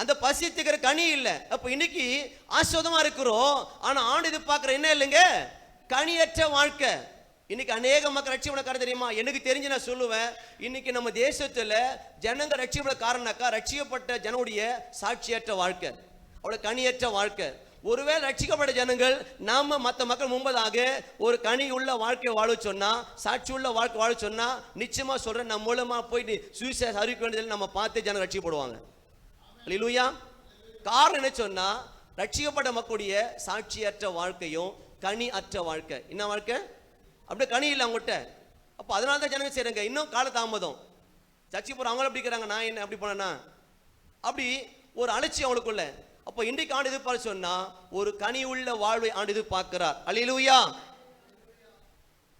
அந்த பசித்துக்கிற கனி இல்லை. அப்ப இன்னைக்கு ஆஸ்வாதமா இருக்கிறோம், ஆனா ஆண்டு எதிர்பார்க்கிற என்ன இல்லைங்க? கனியற்ற வாழ்க்கை. இன்னைக்கு அநேக மக்கள் ரட்சிக்கப்பட காரணம் தெரியுமா? எனக்கு தெரிஞ்சு நான் சொல்லுவேன், இன்னைக்கு நம்ம தேசத்துல ஜனங்க ரட்சிக்கப்பட காரணம்னாக்கா ரட்சிக்கப்பட்ட ஜனவுடைய சாட்சியற்ற வாழ்க்கை, அவ்வளவு கனியற்ற வாழ்க்கை. ஒருவேளை ரட்சிக்கப்பட்ட ஜனங்கள் நாம மற்ற மக்கள் முன்பதாக ஒரு கனி உள்ள வாழ்க்கை வாழ சொன்னா, சாட்சி உள்ள வாழ்க்கை வாழ சொன்னா, நிச்சயமா சொல்றேன், நம்ம மூலமா போயிட்டு சுவிசேஷம் அறிவிக்க வேண்டியதில் நம்ம பார்த்து ஜனங்க ரட்சிக்கப்படுவாங்க. அல்லேலூயா. காரணம் என்ன சொன்னா, ரட்சிக்கப்பட்ட மக்களுடைய சாட்சியற்ற வாழ்க்கையும் கனி அற்ற வாழ்க்கை. என்ன வாழ்க்கை? அப்படியே கனி இல்லை அவங்ககிட்ட. அப்போ அதனால தான் ஜனங்க செய்றாங்க. இன்னும் கால தாமதம். சர்ச்சை போற அவங்களும் அப்படி இருக்கிறாங்க, நான் என்ன அப்படி போனேன்னா அப்படி ஒரு அலட்சியம் அவங்களுக்குள்ள. அப்போ இன்றைக்கு ஆண்டு எதிர்பார்த்து சொன்னா ஒரு கனி உள்ள வாழ்வை ஆண்டு எதிர்பார்க்கிறார். அல்லேலூயா.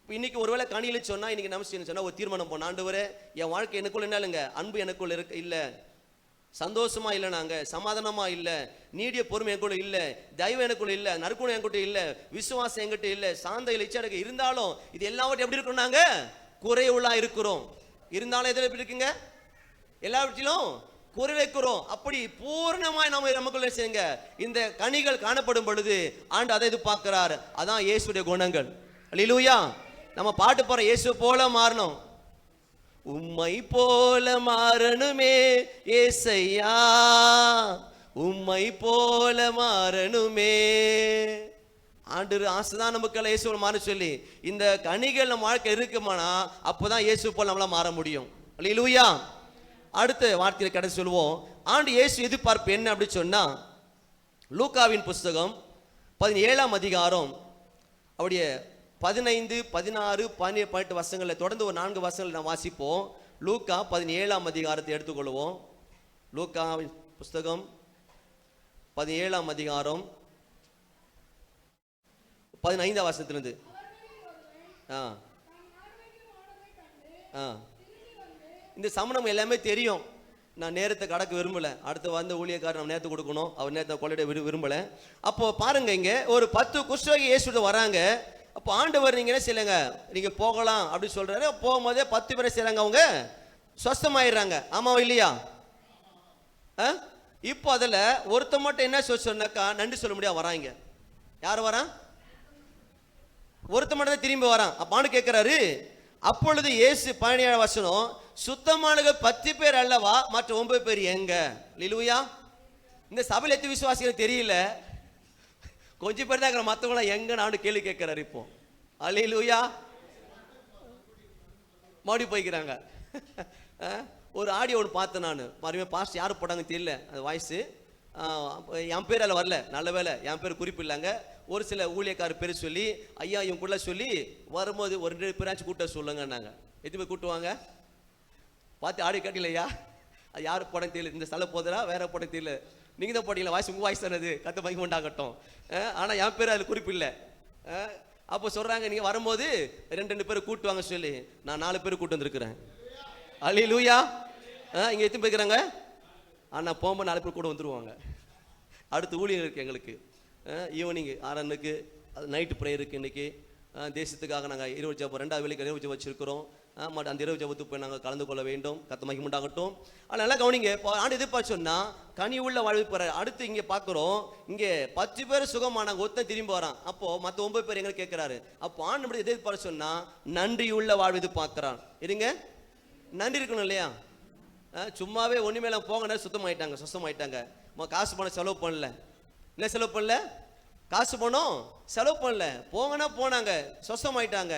இன்னைக்கு ஒருவேளை கனியில் சொன்னா, இன்னைக்கு நம்ம சொன்னா ஒரு தீர்மானம் போன, ஆண்டவரே என் வாழ்க்கை எனக்குள்ள என்ன இல்லைங்க, அன்பு எனக்குள்ள இருக்கு இல்ல, சந்தோஷமா இல்லை, நாங்க சமாதானமா இல்லை, நீடிய பொறுமை என்கூட இல்லை, தயவு எனக்குள்ள இல்லை, நற்குணம் என்கிட்ட இல்லை, விசுவாசம் என்கிட்ட இல்லை, சாந்த இல்லை, இச்சை இருந்தாலும் இது எல்லாவற்றையும் எப்படி இருக்கணும்? நாங்க குறைவுள்ளா இருக்கிறோம். இருந்தாலும் எதில் எப்படி இருக்குங்க? எல்லாவற்றிலும் குறை வைக்கிறோம். அப்படி பூர்ணமாய் நம்ம நமக்குள்ள செய்யுங்க இந்த கனிகள் காணப்படும் பொழுது ஆண்டு அதை எதிர்பார்க்கிறார். அதான் இயேசுடைய குணங்கள். அல்லேலூயா. நம்ம பாட்டு போற இயேசு போல மாறணும், உம்மை போல மாறணுமே ஏசையா, உம்மை போல மாறணுமே. ஆண்டு ஆசைதான் நமக்கு இயேசு மாற சொல்லி இந்த கனிகள் நம்ம வாழ்க்கை இருக்குமானா அப்போதான் இயேசு போல நம்மளால மாற முடியும். அல்லேலூயா. அடுத்த வார்த்தையை கடைசி சொல்லுவோம். ஆண்டு இயேசு எதிர்பார்ப்பு என்ன அப்படி சொன்னா, லூக்காவின் புஸ்தகம் 17ஆம் அதிகாரம் அப்படியே 15, 16, 17, 18 வசனங்களில் தொடர்ந்து ஒரு 4 வசனங்கள் நான் வாசிப்போம். லூக்கா 17ஆம் அதிகாரத்தை எடுத்துக்கொள்வோம். லூக்கா புஸ்தகம் 17ஆம் அதிகாரம் 15ஆம் வசனத்திலிருந்து. இந்த சமணம் எல்லாமே தெரியும். நான் நேரத்தை கடக்க விரும்பல. அடுத்து வந்த ஊழியக்காரர் நம்ம நேரத்தை கொடுக்கணும், அவர் நேரத்தை கொள்ளையிட விரும்பல. அப்போ பாருங்க, இங்க ஒரு 10 குஷ்டரோகி இயேசுட்ட வராங்க. அப்போ ஆண்டவர் நீங்க என்ன செய்யலங்க, நீங்க போகலாம் அப்படின்னு சொல்றாரு. போகும்போதே 10 பேரை செய்யறாங்க, அவங்க சொஸ்தமாயிடுறாங்க. ஆமாவா இல்லையா? இப்போ அதுல ஒருத்த மட்டும் என்ன சொன்னாக்கா நன்றி சொல்ல முடியாது வராங்க. யார் வரா? ஒருத்த மட்டும் தான் திரும்பி வரான். அப்ப ஆண்டு கேட்கிறாரு, அப்பொழுது இயேசு 17ஆம் வசனம், சுத்தமானவர்கள் 10 பேர் அல்லவா, மற்ற 9 பேர் எங்க? அல்லேலூயா. இந்த சபையில் எத்தனை விசுவாசிகள் தெரியல, கொஞ்சம் பேர் தான் இருக்கிற, மற்றவங்களாம் எங்க நான் கேள்வி கேட்கிறாரு இப்போ. அல்லேலூயா. மறுபடி போய்க்கிறாங்க. ஒரு ஆடியோ ஒன்று பார்த்தேன் நான், மறுபடியும் பாஸ்ட் யார் போட்டாங்க தெரியல, அந்த வாய்ஸு என் பேர் அதில் வரல. நல்ல வேலை என் பேர் குறிப்பு இல்லைங்க. ஒரு சில ஊழியக்காரர் பேர் சொல்லி, ஐயா இவங்க கூட சொல்லி வரும்போது ஒரு 2 பேராச்சும் கூட்ட சொல்லுங்கன்னாங்க. எத்தனை பேர் கூட்டுவாங்க? பார்த்து ஆடியோ கேட்கலையா? அது யார் போட தெரியல, இந்த ஸ்தலம் போதா வேற போட தெரியல, நீங்கள் தான் போட்டீங்களா, வாய்ஸ் உங்கள் வாய்ஸ் தானது, கத்த மகிமை உண்டாகட்டும். ஆனால் என் பேர் அதில் குறிப்பு இல்லை. அப்போ சொல்கிறாங்க, நீங்கள் வரும்போது 2 பேர் கூட்டுவாங்க சொல்லி, நான் 4 பேர் கூட்டு வந்திருக்கிறேன். அல்லேலூயா. இங்கே எத்தனை பேர் இருக்கிறாங்க? ஆனால் போகும்போது 4 பேர் கூட வந்துடுவாங்க. அடுத்து ஊழியர் இருக்குது எங்களுக்கு. ஈவினிங் 6 நைட்டு ப்ரேயருக்கு இன்றைக்கி தேசத்துக்காக நாங்கள் இரவு ஜெபம் 2வது வேளைக்கு இரவு ஜெபம் வச்சுருக்கிறோம். அந்த இரவு ஜெபத்துக்கு போய் நாங்கள் கலந்து கொள்ள வேண்டும். கத்த மகிமை உண்டாகட்டும். ஆனால் நல்லா கவனிங்க, ஆண்டு எதிர்பார்த்து சொன்னால் கனி உள்ள வாழ்வு பெற. அடுத்து இங்கே பார்க்குறோம், இங்கே 10 பேர் சுகமானாங்க, ஒருத்தன் திரும்பி வரான். அப்போது மற்ற 9 பேர் எங்களை கேட்குறாரு. அப்போ ஆண்டு எப்படி எதிர்பார்த்து சொன்னால் நன்றியுள்ள வாழ்வு எதிர்பார்க்குறான். இருங்க, நன்றி இருக்கணும் இல்லையா? சும்மாவே ஒன்றுமேல போங்க, சுத்தமாயிட்டாங்க, சொசமாயிட்டாங்க, காசு பணம் செலவு பண்ணல. என்ன செலவு பண்ணல? காசு பணம் செலவு பண்ணல, போங்கன்னா போனாங்க, சொசமாயிட்டாங்க.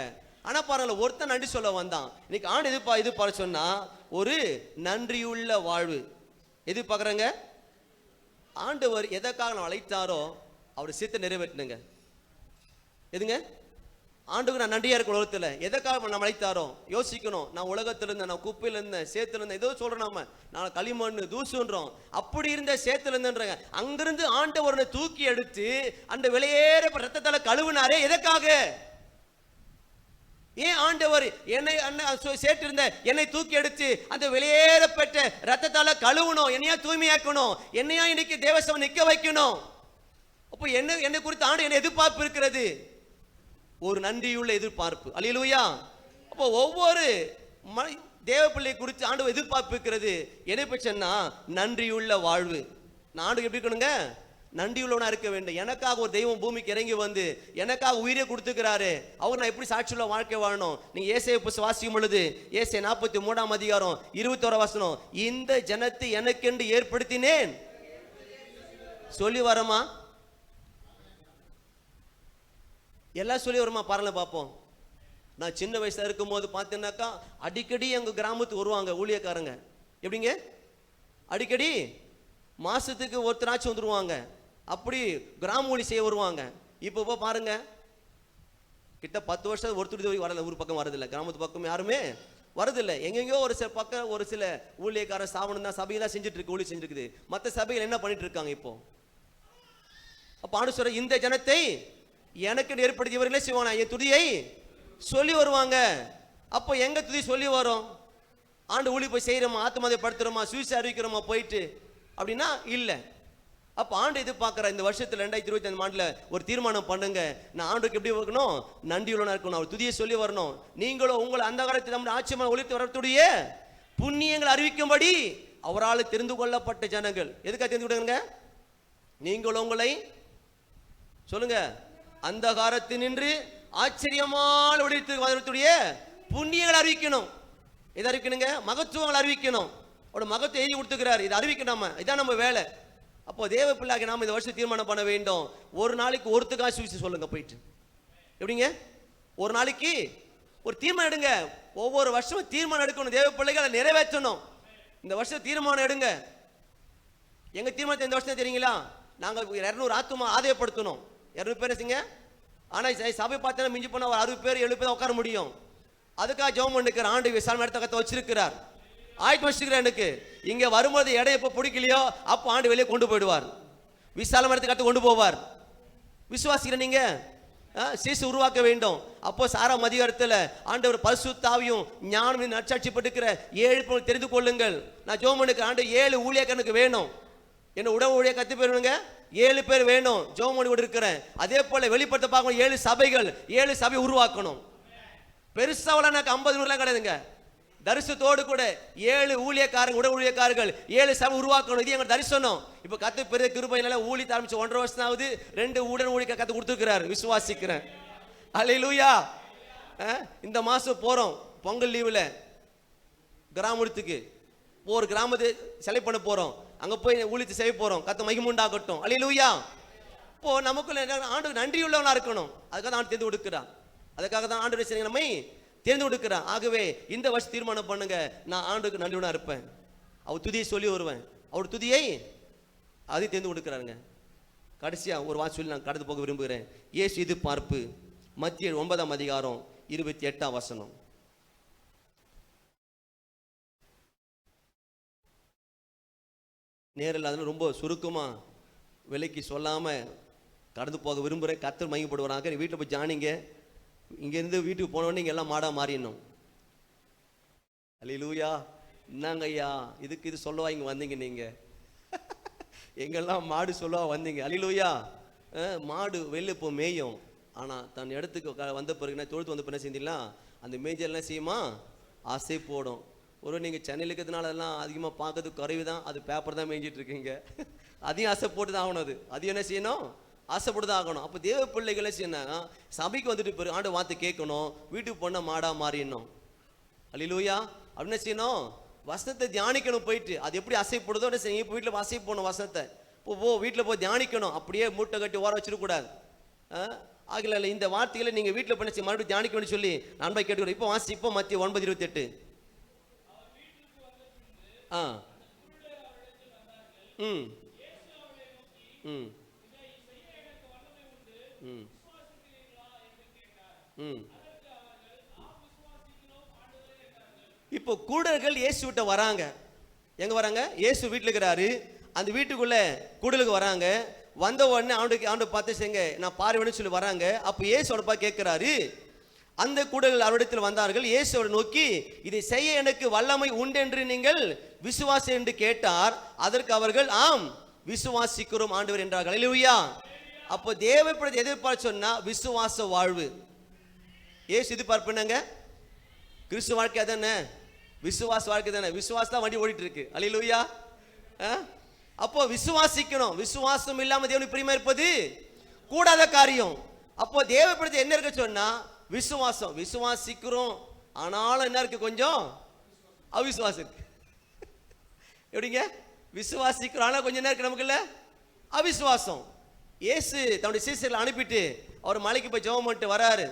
ஆனால் பாருங்களேன், ஒருத்தன் நன்றி சொல்ல வந்தான். இன்னைக்கு ஆண்டு எதிர்பார்க்க சொன்னா ஒரு நன்றியுள்ள வாழ்வு எதிர்பார்க்குறேங்க. ஆண்டவர் எதற்காக நான் அழைத்தாரோ அவர் சித்த நிறைவேற்றணுங்க. எதுங்க? ஆண்டுக்கு நான் நன்றியா இருக்க உலகத்தில் எதற்காக நம்ம அழைத்தாரோ யோசிக்கணும். நான் உலகத்துல இருந்தேன், நான் குப்பையில இருந்தேன், சேத்துல இருந்தேன், ஏதோ சொல்றோம், நாம நான் களிமண் தூசுன்றோம். அப்படி இருந்த சேத்துல இருந்தேன்றங்க, அங்கிருந்து ஆண்டவரை தூக்கி எடுத்து அந்த வெளியேற ரத்தத்தால கழுவினாரே, எதற்காக? ஏன் ஆண்டவர் என்னை சேட்டு இருந்த என்னை தூக்கி எடுத்து அந்த வெளியேறப்பட்ட ரத்தத்தால கழுவணும், என்னையா தூய்மையாக்கணும், என்னையா இன்னைக்கு தேவசம் நிக்க வைக்கணும். அப்போ என்னை குறித்து ஆண்டு என்ன எதிர்பார்ப்பு இருக்கிறது? ஒரு நன்றியுள்ள எதிர்பார்ப்பு. அல்லேலூயா. அப்போ ஒவ்வொரு தேவ பிள்ளை குறித்து ஆண்டவர் எதிர்பார்ப்பு இருக்கிறது. எதை பற்றினா நன்றியுள்ள வாழ்வு. நான் ஆண்டு எப்படி இருக்கணுங்க? நன்றியுள்ளவனா இருக்க வேண்டும். எனக்காக ஒரு தெய்வம் பூமிக்கு இறங்கி வந்து எனக்காக உயிரை கொடுத்துக்கிறாரு, அவர் நான் எப்படி சாட்சியுள்ள வாழ்க்கை வாழணும். நீங்க ஏசாயா புத்தகம் வாசிக்கும் பொழுது ஏசாயா 43ஆம் அதிகாரம் 21ஆம் வசனம், இந்த ஜனத்தை எனக்கென்று ஏற்படுத்தினேன் சொல்லி வரமா? எல்லாம் சொல்லி வருமா? பாருங்க பார்ப்போம். நான் சின்ன வயசுல இருக்கும் போது பார்த்தீங்கன்னாக்கா அடிக்கடி எங்க கிராமத்துக்கு வருவாங்க ஊழியக்காரங்க. எப்படிங்க? அடிக்கடி மாசத்துக்கு ஒருத்தராச்சும் வந்துருவாங்க. அப்படி கிராம ஊழி செய்ய வருவாங்க. இப்போ பாருங்க, கிட்ட 10 வருஷம் ஒருத்தர் வரல, ஊர் பக்கம் வரதில்லை, கிராமத்து பக்கம் யாருமே வரதில்லை. எங்கெங்கயோ ஒரு சில பக்கம் ஒரு சில ஊழியக்கார ஸ்தாபனம் தான் சபையெல்லாம் செஞ்சுட்டு இருக்கு, ஊழி செஞ்சுட்டு இருக்குது. மற்ற சபைகள் என்ன பண்ணிட்டு இருக்காங்க இப்போ? அப்ப ஆண்டு சொல்ற, இந்த ஜனத்தை எனக்கு ஏற்படுத்தியவர்களே செய்வாங்க, என் துதியை சொல்லி வருவாங்க. அப்போ எங்க துதி சொல்லி வரும்? ஆண்டு ஊழி போய் செய்யறோமா, ஆத்மாதை படுத்துறோமா, சுவிசேஷம் அறிவிக்கிறோமா போயிட்டு அப்படின்னா இல்லை. அப்போ ஆண்டு எதிர்பார்க்குற இந்த வருஷத்துல 2025 ஆண்டுல ஒரு தீர்மானம் பண்ணுங்க. நான் ஆண்டுக்கு எப்படி இருக்கணும்? நன்றியுள்ளவனா இருக்கணும், அவர் துதியை சொல்லி வரணும். நீங்களும் உங்களை அந்த காலத்தில் நம்முடைய ஆட்சியமாக ஒழித்து வரக்கூடிய புண்ணியங்கள் அறிவிக்கும்படி அவரால் தெரிந்து கொள்ளப்பட்ட ஜனங்கள். எதுக்காக தெரிந்து விடுங்க? நீங்களும் உங்களை சொல்லுங்க, அந்த காலத்தில் நின்று ஆச்சரியமான ஒழித்துடைய புண்ணியங்கள் அறிவிக்கணும். இதை அறிவிக்கணுங்க, மகத்துவங்கள் அறிவிக்கணும். அவரோட மகத்தை எழுதி கொடுத்துக்கிறார், இதை அறிவிக்கணும். இதான் நம்ம வேலை. அப்போ தேவ பிள்ளைக்கு நாம இந்த வருஷம் தீர்மானம் பண்ண வேண்டும். ஒரு நாளைக்கு ஒருத்தருக்காக சுவிசேஷம் சொல்லுங்க போயிட்டு. எப்படிங்க? ஒரு நாளைக்கு ஒரு தீர்மானம் எடுங்க. ஒவ்வொரு வருஷமும் தீர்மானம் எடுக்கணும். தேவ பிள்ளைகளை நிறைவேற்றணும். இந்த வருஷம் தீர்மானம் எடுங்க. எங்க தீர்மானத்தை இந்த வருஷம் தெரியுங்களா? நாங்கள் 200 ஆத்துமா ஆதாயப்படுத்தணும். 200 பேர் செய்யுங்க, ஆனா சபை பார்த்தா மிஞ்சி போனா ஒரு 60 பேர் 70 பேர் உட்கார முடியும். அதுக்காக ஜெபம் பண்ணிக்கிற ஆண்டு விசாரணை இடத்த கத்த வச்சிருக்கிறார், ஆயத்து வச்சிருக்கிறார். எனக்கு இங்க வரும்போது இடம் எப்ப பிடிக்கலையோ அப்போ ஆண்டு வெளியே கொண்டு போயிடுவார், விசாலம் இடத்துக்கு கத்து கொண்டு போவார். விசுவாசிக்கிற நீங்க சீசு உருவாக்க வேண்டும். அப்போ சாராம் அதிகாரத்தில் ஆண்டவர் பரிசுத்த ஆவியும் ஞானம் நற்சாட்சி பட்டுக்கிற 7 தெரிந்து கொள்ளுங்கள். நான் ஜெபம் பண்ணிக்கிற ஆண்டு 7 ஊழியக்காரனுக்கு வேணும், என்ன உடம்பு ஊழிய கத்து போயிருங்க, 7 பேர் வேணும். ஜெபம் பண்ணி கொண்டு இருக்கிறேன். அதே போல வெளிப்படுத்த பார்க்கணும், 7 சபைகள், 7 சபை உருவாக்கணும். பெருசாவெல்லாம் எனக்கு 50 நூறுலாம் கிடையாதுங்க. தரிசனத்தோடு கூட 7 ஊழியக்காரங்க, உட ஊழியக்காரர்கள் 7 சபை உருவாக்கணும். இது எங்க தரிசனம். இப்ப கத்து பெரிய கிருபையினால ஊழியத்தை ஆரம்பிச்சு 1.5 வருஷம் ஆகுது. 2 உடன் ஊழியக்கார கத்து கொடுத்துருக்கிறார், விசுவாசிக்கிறேன். அல்லேலூயா. இந்த மாசம் போறோம் பொங்கல் லீவுல கிராமத்துக்கு, ஒரு கிராமத்தை செலக்ட் பண்ண போறோம். அங்க போய் ஊழியத்தை செய்ய போறோம். கத்த மகிமுண்டாகட்டும். அல்லேலூயா. இப்போ நமக்குள்ள ஆண்டு நன்றியுள்ளவனா இருக்கணும். அதுக்காக ஆண்டு தேர்ந்து கொடுக்கிறான். அதுக்காக தான் ஆண்டு நம்மை தேர்ந்து கொடுக்கிறான். ஆகவே இந்த வருஷம் தீர்மானம் பண்ணுங்க, நான் ஆண்டுக்கு நன்றியுடனா இருப்பேன். அவர் துதியை சொல்லி வருவேன். அவர் துதியை அதை தேர்ந்து கொடுக்கிறாருங்க. கடைசியா ஒரு வார்த்தை சொல்லி நான் கடந்து போக விரும்புகிறேன். இயேசு இது பார்ப்பு, மத்திய 9ஆம் அதிகாரம் 28ஆம் வசனம். நேரில் அதில் ரொம்ப சுருக்கமா விலைக்கு சொல்லாம கடந்து போக விரும்புகிறேன். கர்த்தர் மகிமைப்படுவாராக. வீட்டில் போய் ஜானிங்க. இங்கேருந்து வீட்டுக்கு போனோடனே இங்கே எல்லாம் மாடா மாறிடணும். அல்லேலூயா. என்னங்க ஐயா இதுக்கு இது சொல்லவா இங்கே வந்தீங்க நீங்க? எங்கெல்லாம் மாடு சொல்லவா வந்தீங்க? அல்லேலூயா. மாடு வெளில இப்போ மேயும். ஆனால் தன் இடத்துக்கு வந்த பிறகு தொழுத்து வந்த பிறகு செஞ்சிடலாம், அந்த மேய்ச்சல்லாம் செய்யுமா, ஆசை போடும். ஒரு நீங்கள் சென்னையில் இருக்கிறதுனால எல்லாம் அதிகமாக பார்க்கறது குறைவு தான். அது பேப்பர் தான் மேய்ஞ்சிட்டு இருக்கீங்க. அதையும் ஆசை போட்டு தான் ஆகணும். அது என்ன செய்யணும், ஆசைப்பட்டு ஆகணும். அப்போ தேவ பிள்ளைகளை செய்யணும், சபைக்கு வந்துட்டு போய் ஆண்டு வார்த்தை கேட்கணும், வீட்டுக்கு போனால் மாடா மாறிடணும். அல்லேலூயா. அப்படின்னு செய்யணும், வசனத்தை தியானிக்கணும். போயிட்டு அது எப்படி அசைப்படுதோ செய்யும். இப்போ வீட்டில் அசை போகணும் வசனத்தை. இப்போ வீட்டில் போய் தியானிக்கணும். அப்படியே மூட்டை கட்டி ஓர வச்சிடக்கூடாது. ஆகல இந்த வார்த்தைகளை நீங்கள் வீட்டில் பண்ணி மறுபடியும் தியானிக்கணும்னு சொல்லி நான் போய் கேட்டுக்கிறேன். இப்போ வாசி, இப்போ மத்திய 9:28. ம் ம் ம் ம் இப்போ கூடர்கள் இயேசு விட்ட வராங்க. எங்க வராங்க? இயேசு வீட்டில் இருக்கிறாரு. அந்த வீட்டுக்குள்ள கூடலுக்கு வராங்க. வந்த உடனே ஆண்டு பார்த்து செய்ங்க நான் பார்வைன்னு சொல்லி வராங்க. அப்போ இயேசுவோட பார்த்து கேட்கிறாரு. அந்த கூடர்கள் அவரிடத்தில் வந்தார்கள். இயேசுவை நோக்கி இதை செய்ய எனக்கு வல்லமை உண்டு என்று நீங்கள் விசுவாசி என்று கேட்டார். அதற்கு அவர்கள் ஆம் விசுவாசிக்கிறோம் ஆண்டவர் என்றார்கள். அல்லேலூயா. அப்போ தேவப்படி எதிர்பார்த்து சொன்னா விசுவாச வாழ்வு. ஏசு எதிர்பார்ப்பு என்னங்க? கிறிஸ்து வாழ்க்கை அதானே, விசுவாச வாழ்க்கை தானே. விசுவாசம் தான் வண்டி ஓடிட்டு இருக்கு. அல்லேலூயா. அப்போ விசுவாசிக்கணும். விசுவாசம் இல்லாம தேவனுக்கு பிரியமா இருப்பது கூடாத காரியம். அப்போ தேவப்படி என்ன இருக்கு சொன்னா விசுவாசம். விசுவாசிக்கிறோம் ஆனாலும் என்ன இருக்கு, கொஞ்சம் அவிசுவாசம் இருக்கு. எப்படிங்க? விசுவாசிக்கிறோம் ஆனா கொஞ்சம் என்ன இருக்கு நமக்கு இல்ல, அவிசுவாசம். இயேசு தன்னுடைய சீசர்களை அனுப்பிட்டு அவர் மலைக்கு போய் ஜெபம் பண்ணிட்டு வராரு.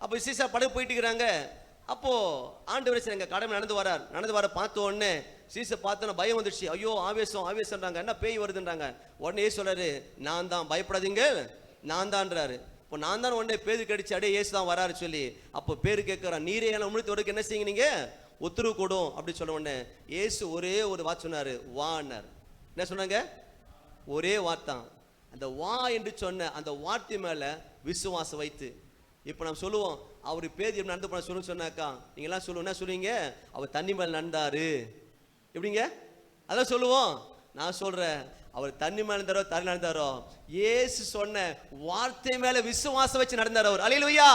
அப்போ சீசர் படகு போயிட்டு இருக்கிறாங்க. அப்போ ஆண்டவர் எங்க கடமை நடந்து வர பார்த்த உடனே சீசர் பார்த்தோன்னா பயம் வந்துடுச்சு. ஐயோ ஆவேசம் ஆவேசம்ன்றாங்க, என்ன பேய் வருதுன்றாங்க. உடனே ஏசு சொல்றாரு, நான் தான், பயப்படாதீங்க நான் தான்ன்றாரு. இப்போ நான் தான் உடனே பேரு கடிச்சு அடே ஏசு தான் வராரு சொல்லி. அப்போ பேரு கேட்கிறான், நீரே எல்லாம் உண்மைத்தோடுக்கு என்ன செய்யுங்க நீங்க உத்தரவு கொடும் அப்படி சொல்ல உடனே ஏசு ஒரே ஒரு வார்த்தை சொன்னாரு, வான்னார். என்ன சொன்னாங்க? ஒரே வார்த்தான். அந்த வா என்று சொன்ன அந்த வார்த்தை மேல விசுவாசம் வைத்து. இப்போ நம்ம சொல்லுவோம் அவரு பேர் எப்படி நடந்து போன சொல்லுன்னு சொன்னாக்கா நீங்க எல்லாம் சொல்லுவோம், என்ன சொல்லுவீங்க? அவர் தண்ணி மேல நடந்தாரு. எப்படிங்க? அதான் சொல்லுவோம். நான் சொல்றேன், அவர் தண்ணி மேல நடந்தாரோ தரை நடந்தாரோ, இயேசு சொன்ன வார்த்தை மேல விசுவாசம் வச்சு நடந்தார் அவர். அல்லேலூயா.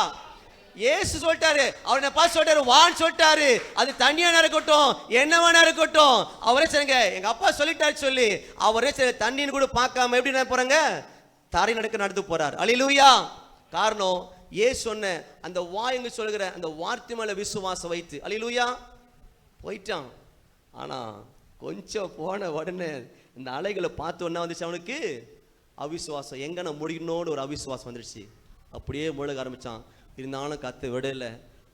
இயேசு சொல்லிட்டாரு, அவரை பார்த்து சொல்லிட்டாரு, வான்னு சொல்லிட்டாரு. அது தண்ணியா இருக்கட்டும் என்னவானா இருக்கட்டும், அவரே சரிங்க எங்க அப்பா சொல்லிட்டாரு சொல்லி அவரே சரி தண்ணின்னு கூட பார்க்காம எப்படி நடந்து போறாங்க, தரை நடந்து போறாரு. அல்லேலூயா. காரணம் இயேசு சொன்ன அந்த வாய்ங்க சொல்கிற அந்த வார்த்தை மேல விசுவாசம் வைத்து. அல்லேலூயா. போயிட்டான். ஆனா கொஞ்சம் போன உடனே இந்த அலைகளை பார்த்து ஒன்னா வந்துச்சு அவனுக்கு அவிசுவாசம். எங்க நான் முடிக்கணும்னு ஒரு அவிசுவாசம் வந்துடுச்சு. அப்படியே முழுக ஆரம்பிச்சான். இருந்தாலும் கத்தை விடல,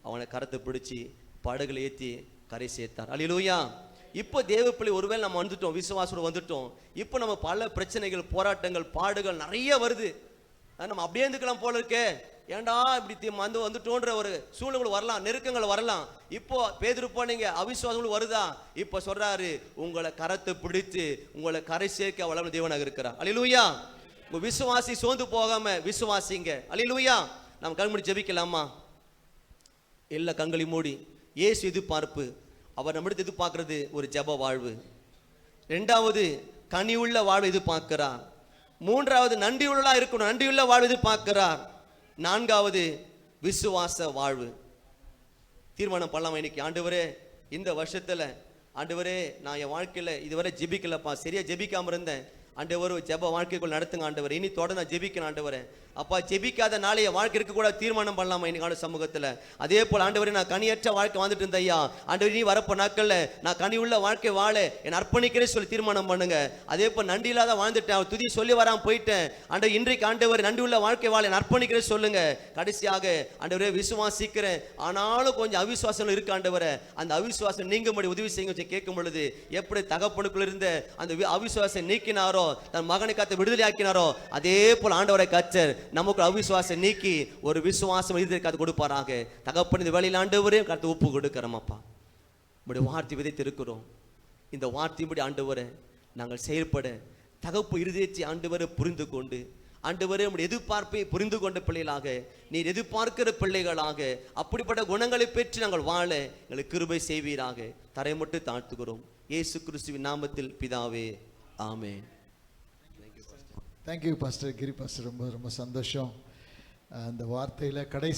அவனை கரத்தை பிடிச்சி படகுல ஏற்றி கரை சேர்த்தார். அல்லேலூயா. இப்போ தேவப்பிள்ளை ஒருவேளை நம்ம வந்துட்டோம், விசுவாசோட வந்துட்டோம். இப்போ நம்ம பல பிரச்சனைகள் போராட்டங்கள் பாடுகள் நிறைய வருது. நம்ம அப்படியே இருந்துக்கலாம் போல இருக்கே, ஏன்டா இப்படி வந்துட்டோன்ற ஒரு சூழ்நிலை வரலாம், நெருக்கங்கள் வரலாம். இப்போ பேதுரு போனீங்க, அவிசுவாசங்கள் வருதா? இப்போ சொல்றாரு, உங்களை கரத்தை பிடித்து உங்களை கரை சேர்க்க வளர்ந்த தேவனாக இருக்கிறார். அல்லேலூயா. உங்க விசுவாசி சோர்ந்து போகாம விசுவாசிங்க. அல்லேலூயா. நம்ம கண் மூடி ஜெபிக்கலாமா? எல்லா கண்களை மூடி. இயேசு எதிர்பார்ப்பு, அவர் நம்மிடத்து எதிர்பார்க்கிறது ஒரு ஜெப வாழ்வு. ரெண்டாவது கனியுள்ள வாழ்வு எதிர்பார்க்கிறார். மூன்றாவது நன்றியுள்ளா இருக்கணும், நன்றியுள்ள வாழ்வு எதிர்பார்க்கிறார். நான்காவது விசுவாச வாழ்வு. தீர்மானம் பண்ணலாம் இன்னைக்கு, ஆண்டவரே இந்த வருஷத்துல ஆண்டவரே நான் என் வாழ்க்கையில இதுவரை ஜெபிக்கலப்பா, சரியா ஜெபிக்காம இருந்தேன், ஆண்டவர் ஜெப வாழ்க்கைக்குள் நடத்துங்க ஆண்டவர், இனி தொடர்ந்து நான் ஜெபிக்கணும் ஆண்டவரே. அப்பா ஜெபிக்காத நாளைய வாழ்க்கை இருக்க கூட தீர்மானம் பண்ணலாமா இன்னைக்கு சமூகத்துல? அதே போல் ஆண்டவரே நான் கனியற்ற வாழ்க்கை வாழ்ந்துட்டு இருந்த ஐயா, ஆண்டவர் நீ வரப்போ நாட்கள்ல நான் கனி உள்ள வாழ்க்கை வாழ என் அர்ப்பணிக்கிறேன் சொல்லி தீர்மானம் பண்ணுங்க. அதே போல் நன்றி இல்லாத வாழ்ந்துட்டேன், துதி சொல்லி வராம போயிட்டேன், ஆண்டவர் இன்றைக்கு ஆண்டவர் நன்றி உள்ள வாழ்க்கை வாழ என் அர்ப்பணிக்கிறேன் சொல்லுங்க. கடைசியாக ஆண்டவரே விசுவாசிக்கிறேன், ஆனாலும் கொஞ்சம் அவிசுவாசம் இருக்கு ஆண்டவரே, அந்த அவிசுவாசம் நீங்கும்படி உதவி செய்யுங்க கேட்கும் பொழுது, எப்படி தகப்பனுக்குள்ள இருந்த அந்த அவிசுவாசம் நீக்கினாரோ, தன் மகனை காத்து விடுதலை ஆக்கினாரோ, அதே போல் ஆண்டவரை கர்த்தர் நமக்கு அவிசுவாசம் நீக்கி ஒரு விசுவாசம் காத்து கொடுப்பாராக. தகப்பன் இந்த வேளையில் ஆண்டவரே காத்து ஒப்பு கொடுக்கிறோம் அப்பா, உங்களுடைய வார்த்தை விதைத்திருக்கிறோம். இந்த வார்த்தையின்படி ஆண்டவரை நாங்கள் செயல்பட தகப்பு இருதயத்தை ஆண்டவரை புரிந்து கொண்டு, ஆண்டவரே நம்முடைய எதிர்பார்ப்பை புரிந்து கொண்ட பிள்ளைகளாக, நீர் எதிர்பார்க்கிற பிள்ளைகளாக அப்படிப்பட்ட குணங்களை பெற்று நாங்கள் வாழ எங்களுக்கு கிருபை செய்வீராக. தரை மட்டும் தாழ்த்துகிறோம் இயேசு கிறிஸ்துவின் நாமத்தில் பிதாவே, ஆமென். தேங்க்யூ பாஸ்டர் கிரி பாஸ்டர், ரொம்ப ரொம்ப சந்தோஷம். அந்த வார்த்தையில் கடைசி